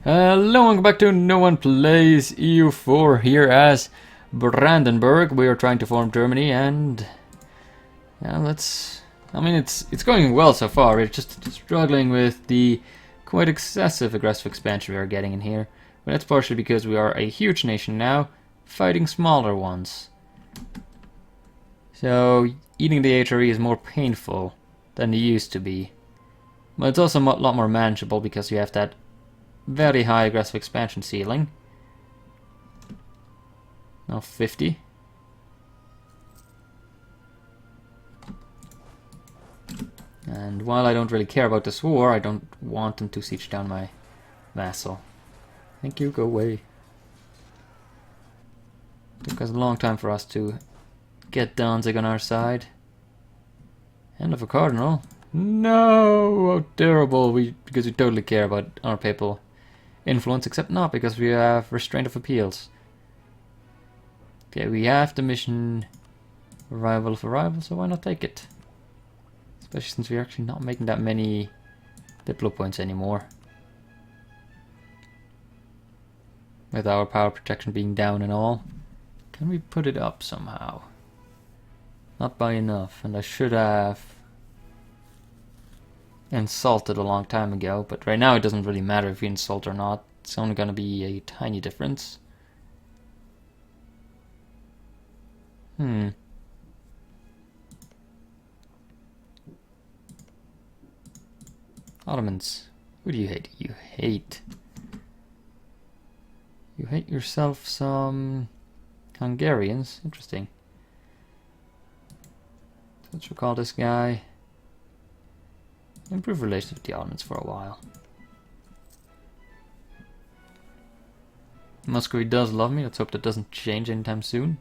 Hello, welcome back to No One Plays EU4 here as Brandenburg. We are trying to form Germany and yeah, it's going well so far. We're just struggling with the quite excessive aggressive expansion we are getting in here. But that's partially because we are a huge nation now, fighting smaller ones. So eating the HRE is more painful than it used to be. But it's also a lot more manageable because you have that very high aggressive expansion ceiling. Now 50. And while I don't really care about this war, I don't want them to siege down my vassal. Thank you, go away. Took us a long time for us to get Danzig on our side. End of a cardinal. No! How terrible! Because we totally care about our papal influence, except not because we have restraint of appeals. Okay, we have the mission arrival of arrival, so why not take it? Especially since we're actually not making that many diplo points anymore. With our power protection being down and all. Can we put it up somehow? Not by enough, and I should have insulted a long time ago, but right now it doesn't really matter if we insult or not. It's only gonna be a tiny difference. Ottomans. Who do you hate? You hate yourself some Hungarians. Interesting. Let's recall this guy. Improve relations with the Ottomans for a while. Muscovy does love me. Let's hope that doesn't change anytime soon.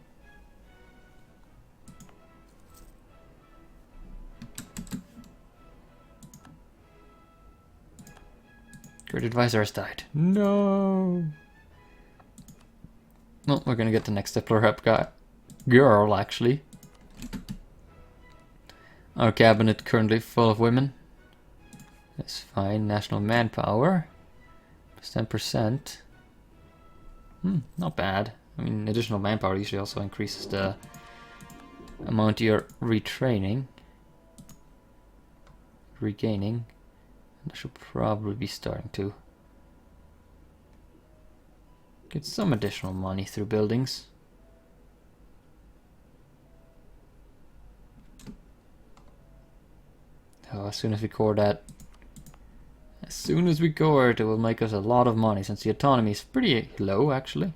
Great advisor has died. No. Well, we're gonna get the next Diplo rep guy. Girl, actually. Our cabinet currently full of women. That's fine. National manpower. Plus 10%. Not bad. I mean, additional manpower usually also increases the amount you're retraining. Regaining. And I should probably be starting to get some additional money through buildings. Oh, as soon as we core that, it will make us a lot of money since the autonomy is pretty low actually.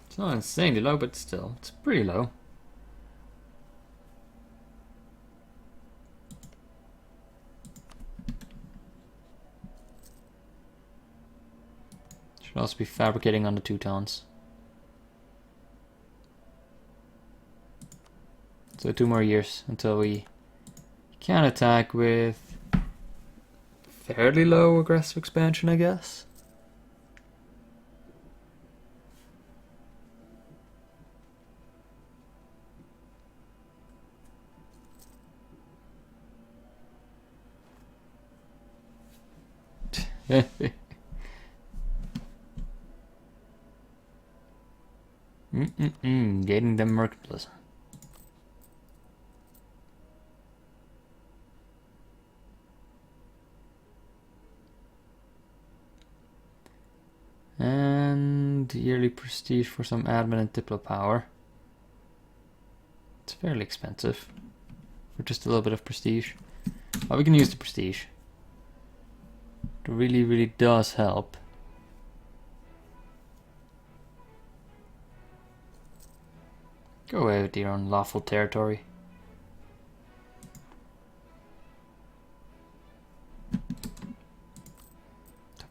It's not insanely low, but still, it's pretty low. Should also be fabricating on the Teutons. So 2 more years until we can attack with fairly low aggressive expansion, I guess. Getting them mercantilism. And yearly prestige for some admin and diplo power. It's fairly expensive for just a little bit of prestige. But we can use the prestige. It really, really does help. Go away with your unlawful territory.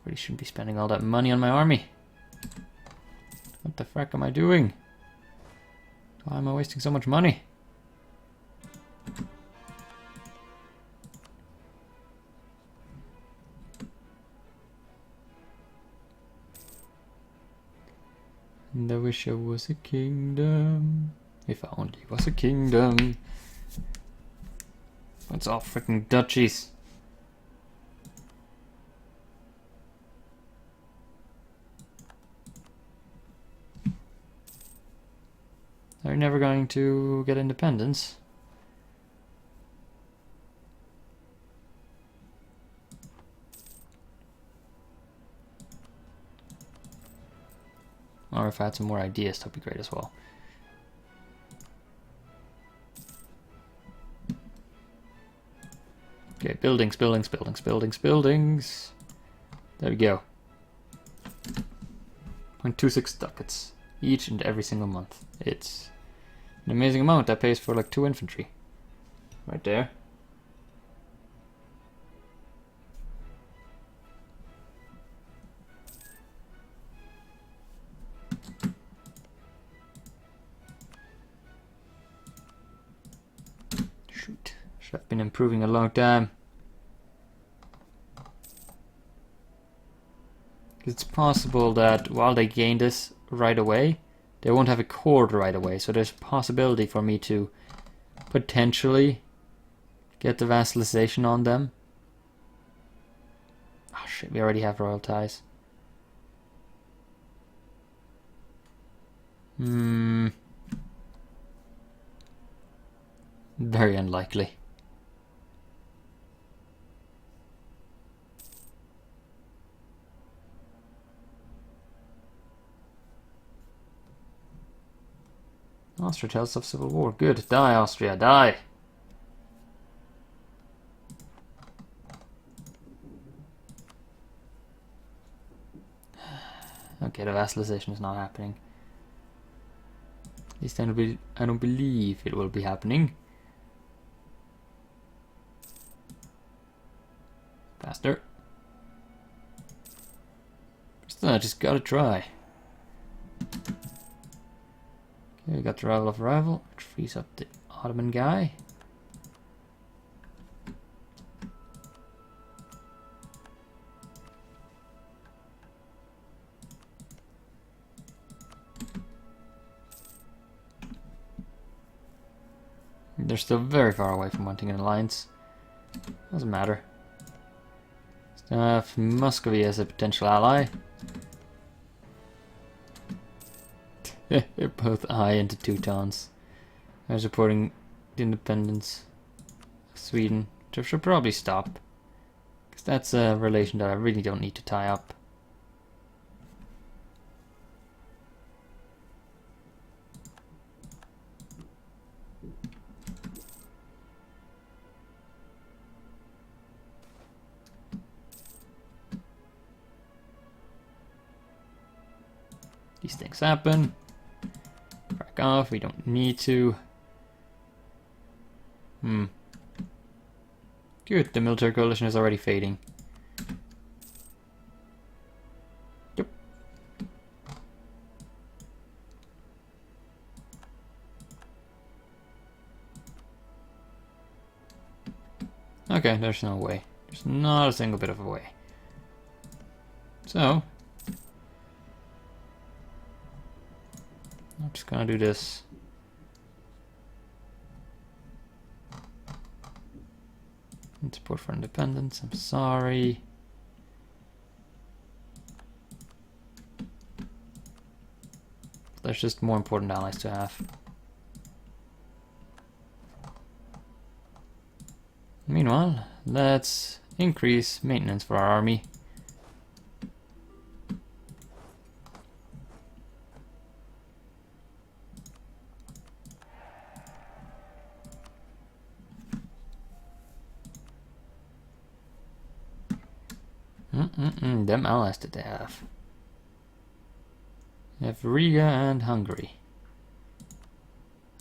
Really shouldn't be spending all that money on my army. What the frack am I doing? Why am I wasting so much money? And I wish I was a kingdom If I only was a kingdom. It's all freaking duchies. They're never going to get independence. Or if I had some more ideas, that'd be great as well. Okay, buildings, buildings, buildings, buildings, buildings. There we go. 0.26 ducats each and every single month. It's an amazing amount. That pays for like 2 infantry. Right there. Shoot. Should have been improving a long time. It's possible that while they gain this right away, they won't have a cord right away. So there's a possibility for me to potentially get the vassalization on them. Oh shit, we already have royal ties. Very unlikely. Austria tells of civil war. Good. Die, Austria. Die. Okay, the vassalization is not happening. At least I don't believe it will be happening. Faster. Still, I just gotta try. Okay, we got the rival of rival, which frees up the Ottoman guy. They're still very far away from wanting an alliance. Doesn't matter. Still have Muscovy as a potential ally. They're both high into Teutons. They're supporting the independence of Sweden, which I should probably stop. Because that's a relation that I really don't need to tie up. These things happen. Crack off, we don't need to. Good, the military coalition is already fading. Yep. Okay, there's no way. There's not a single bit of a way. So I'm just gonna do this. And support for independence, I'm sorry. There's just more important allies to have. Meanwhile, let's increase maintenance for our army. Them allies that they have. They have Riga and Hungary.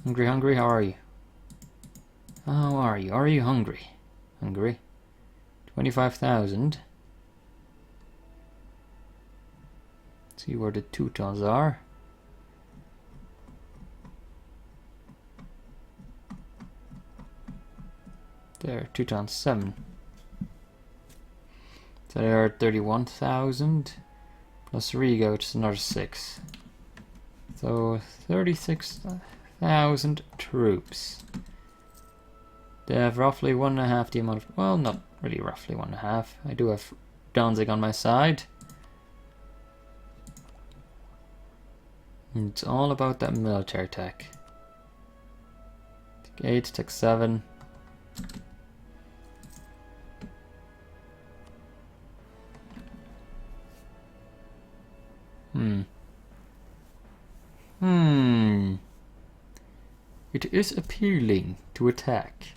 Hungary, how are you? How are you? Are you hungry? Hungary. 25,000. See where the Teutons are. There, Teutons 7. So they are at 31,000 plus Riga, which is another 6. So 36, 1,000 troops. They have roughly 1.5 the amount of... Well, not really roughly 1.5. I do have Danzig on my side. And it's all about that military tech. Tech 8, Tech 7. It is appealing to attack.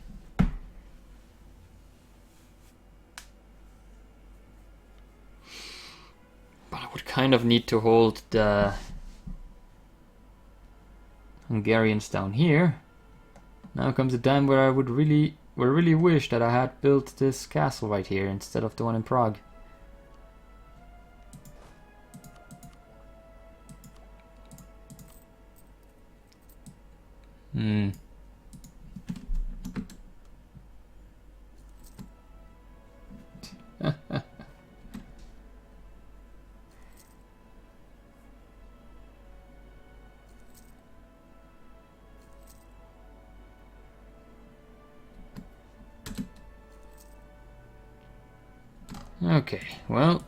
But I would kind of need to hold the Hungarians down here. Now comes a time where I would really wish that I had built this castle right here instead of the one in Prague. Okay, well,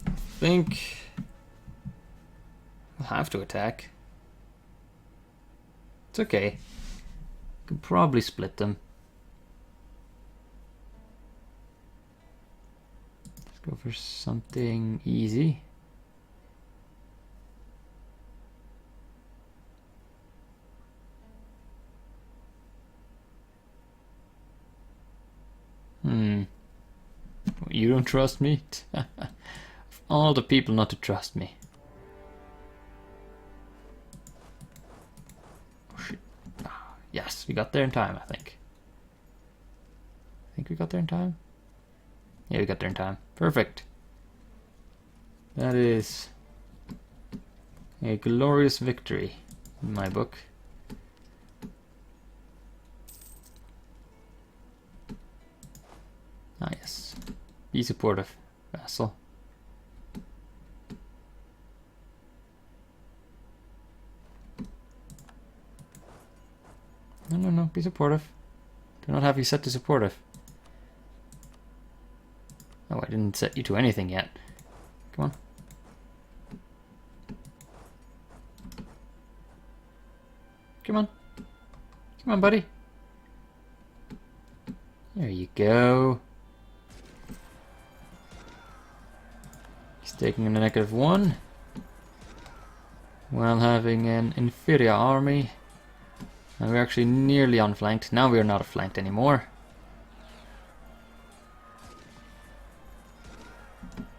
I think I'll have to attack. It's okay. Can probably split them. Let's go for something easy. You don't trust me? Of all the people not to trust me. Oh, shit. Yes, we got there in time, I think. I think we got there in time? Yeah, we got there in time. Perfect. That is a glorious victory in my book. Ah, yes. Be supportive, vassal. No, be supportive. Do not have you set to supportive. Oh, I didn't set you to anything yet. Come on. Come on. Come on, buddy. There you go. He's taking a -1 while having an inferior army. And we're actually nearly unflanked. Now we are not flanked anymore.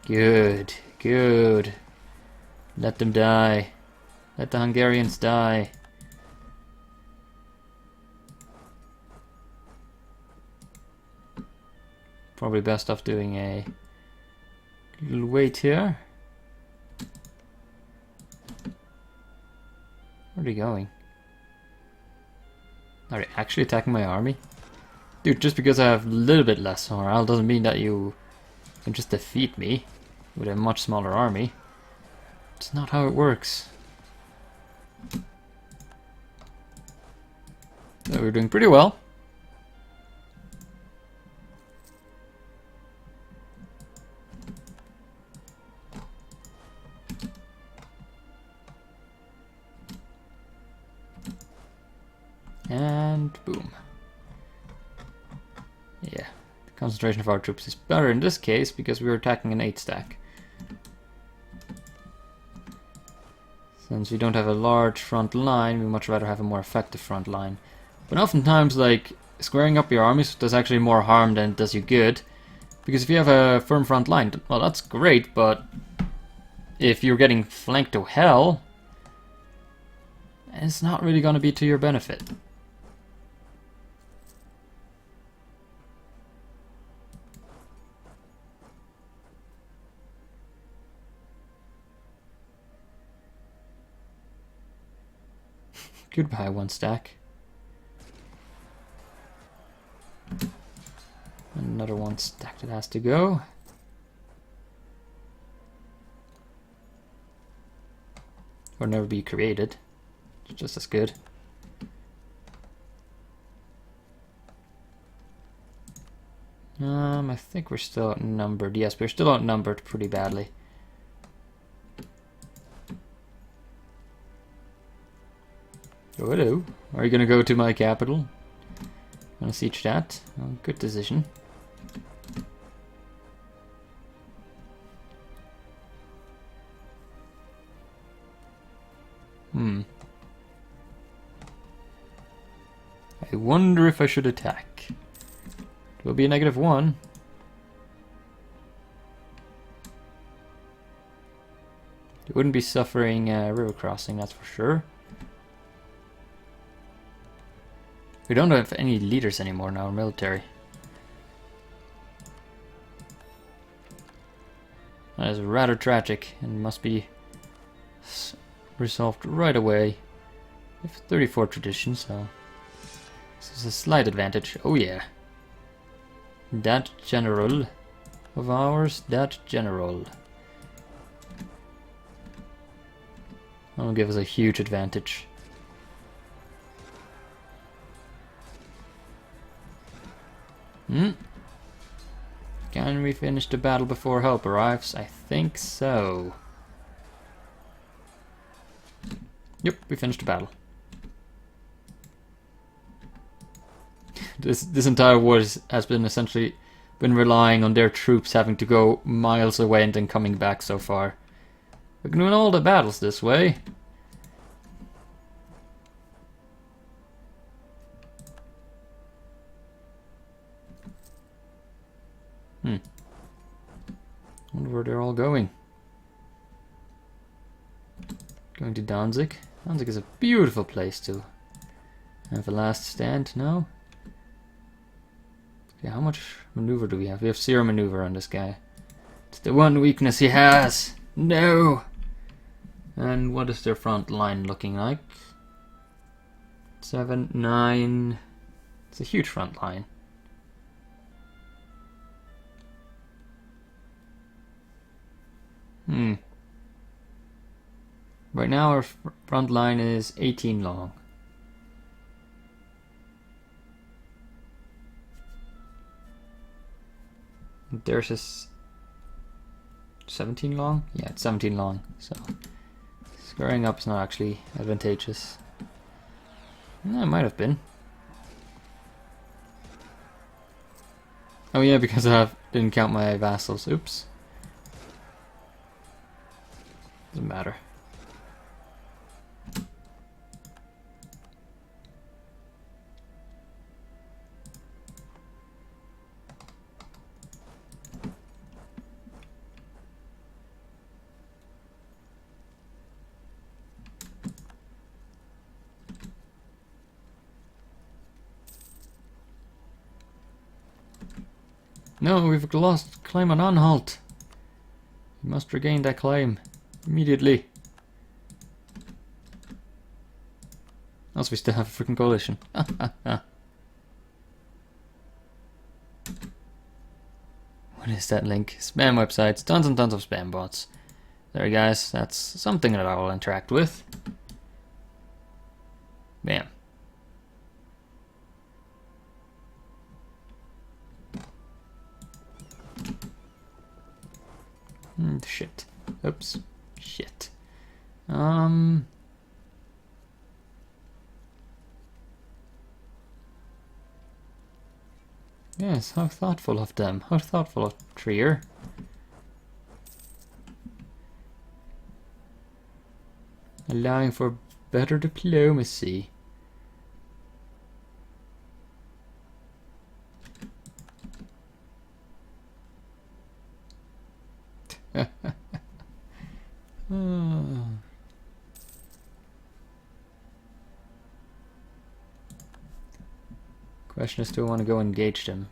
Good, good. Let them die. Let the Hungarians die. Probably best off doing a little wait here. Where are they going? Are they actually attacking my army? Dude, just because I have a little bit less morale doesn't mean that you can just defeat me with a much smaller army. It's not how it works. So we're doing pretty well. And boom. Yeah, the concentration of our troops is better in this case because we are attacking an 8-stack. Since we don't have a large front line, we much rather have a more effective front line. But oftentimes, like, squaring up your armies does actually more harm than it does you good. Because if you have a firm front line, well, that's great, but if you're getting flanked to hell, it's not really going to be to your benefit. Goodbye, 1-stack. Another 1-stack that has to go. or never be created. It's just as good. I think we're still outnumbered. Yes, we're still outnumbered pretty badly. Oh, hello. Are you gonna go to my capital? Wanna siege that? Oh, good decision. I wonder if I should attack. It will be a -1. You wouldn't be suffering river crossing, that's for sure. We don't have any leaders anymore now, military. That is rather tragic and must be resolved right away. We have 34 traditions, so this is a slight advantage. Oh yeah. That general of ours, that general. That'll give us a huge advantage. Can we finish the battle before help arrives? I think so. Yep, we finished the battle. This entire war has been essentially relying on their troops having to go miles away and then coming back so far. We're gonna win all the battles this way. Wonder where they're all going. Going to Danzig. Danzig is a beautiful place to have a last stand now. Okay, how much maneuver do we have? We have 0 maneuver on this guy. It's the one weakness he has. No! And what is their front line looking like? 7, 9. It's a huge front line. Right now our front line is 18 long. Theirs is 17 long? Yeah, it's 17 long, so squaring up is not actually advantageous. No, it might have been. Oh yeah, because I didn't count my vassals. Oops. Doesn't matter. No, we've lost claim on Anhalt. We must regain that claim immediately. Else we still have a freaking coalition. What is that link? Spam websites, tons and tons of spam bots. There, guys, that's something that I will interact with. Bam. Shit. Oops. Shit. Yes, how thoughtful of them. How thoughtful of Trier. Allowing for better diplomacy. Question is, do I want to go engage them?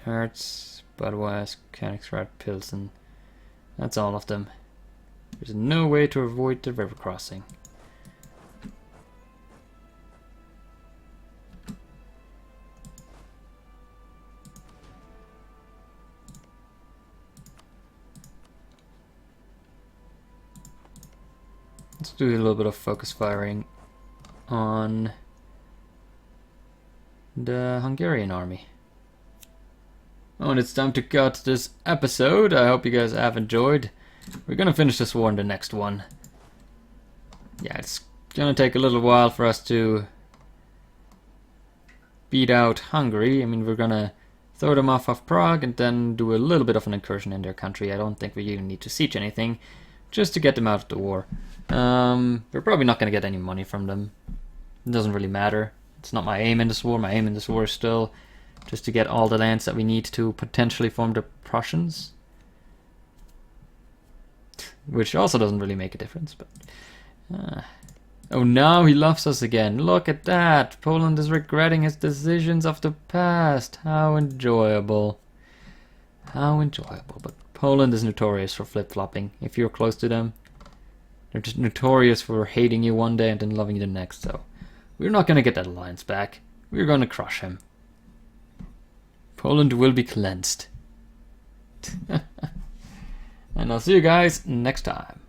Hertz, Budweiser, Königsrad, Pilsen. That's all of them. There's no way to avoid the river crossing. Let's do a little bit of focus firing on the Hungarian army. Oh, and it's time to cut this episode. I hope you guys have enjoyed. We're gonna finish this war in the next one. Yeah, it's gonna take a little while for us to beat out Hungary. I mean, we're gonna throw them off of Prague and then do a little bit of an incursion in their country. I don't think we even need to siege anything, just to get them out of the war. We're probably not gonna get any money from them. It doesn't really matter. It's not my aim in this war. My aim in this war is still just to get all the lands that we need to potentially form the Prussians. Which also doesn't really make a difference, but... Oh, now he loves us again. Look at that! Poland is regretting his decisions of the past. How enjoyable. How enjoyable. But Poland is notorious for flip-flopping. If you're close to them, they're just notorious for hating you one day and then loving you the next, so... We're not gonna get that alliance back. We're gonna crush him. Poland will be cleansed. And I'll see you guys next time.